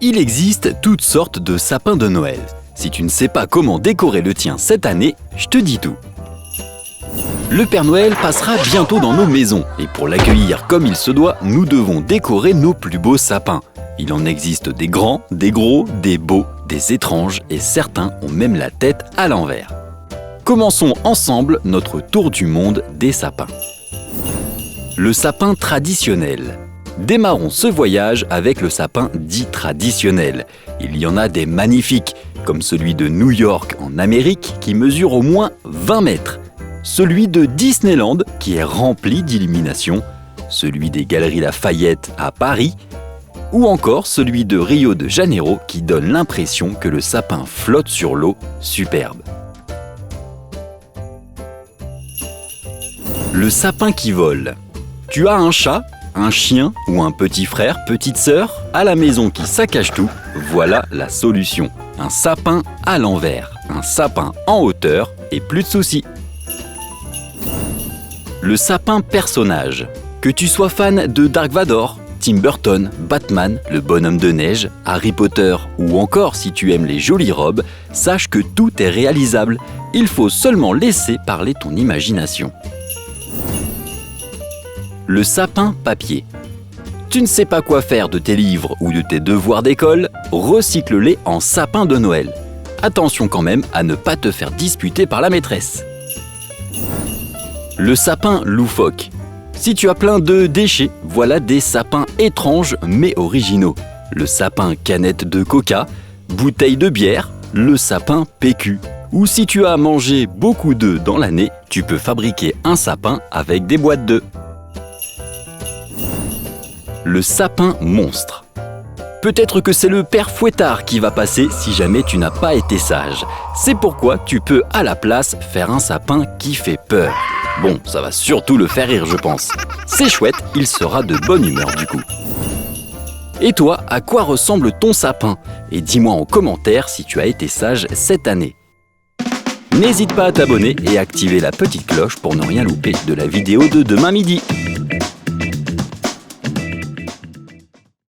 Il existe toutes sortes de sapins de Noël. Si tu ne sais pas comment décorer le tien cette année, je te dis tout. Le Père Noël passera bientôt dans nos maisons et pour l'accueillir comme il se doit, nous devons décorer nos plus beaux sapins. Il en existe des grands, des gros, des beaux, des étranges et certains ont même la tête à l'envers. Commençons ensemble notre tour du monde des sapins. Le sapin traditionnel. Démarrons ce voyage avec le sapin dit traditionnel. Il y en a des magnifiques, comme celui de New York en Amérique qui mesure au moins 20 mètres. Celui de Disneyland qui est rempli d'illuminations. Celui des Galeries Lafayette à Paris. Ou encore celui de Rio de Janeiro qui donne l'impression que le sapin flotte sur l'eau, superbe. Le sapin qui vole. Tu as un chat, un chien ou un petit frère, petite sœur à la maison qui saccage tout, voilà la solution. Un sapin à l'envers, un sapin en hauteur et plus de soucis. Le sapin personnage. Que tu sois fan de Dark Vador, Tim Burton, Batman, le bonhomme de neige, Harry Potter ou encore si tu aimes les jolies robes, sache que tout est réalisable. Il faut seulement laisser parler ton imagination. Le sapin papier. Tu ne sais pas quoi faire de tes livres ou de tes devoirs d'école, recycle-les en sapin de Noël. Attention quand même à ne pas te faire disputer par la maîtresse. Le sapin loufoque. Si tu as plein de déchets, voilà des sapins étranges mais originaux. Le sapin canette de coca, bouteille de bière, le sapin PQ. Ou si tu as mangé beaucoup d'œufs dans l'année, tu peux fabriquer un sapin avec des boîtes d'œufs. Le sapin monstre. Peut-être que c'est le père Fouettard qui va passer si jamais tu n'as pas été sage. C'est pourquoi tu peux à la place faire un sapin qui fait peur. Bon, ça va surtout le faire rire, je pense. C'est chouette, il sera de bonne humeur du coup. Et toi, à quoi ressemble ton sapin? Et dis-moi en commentaire si tu as été sage cette année. N'hésite pas à t'abonner et activer la petite cloche pour ne rien louper de la vidéo de demain midi.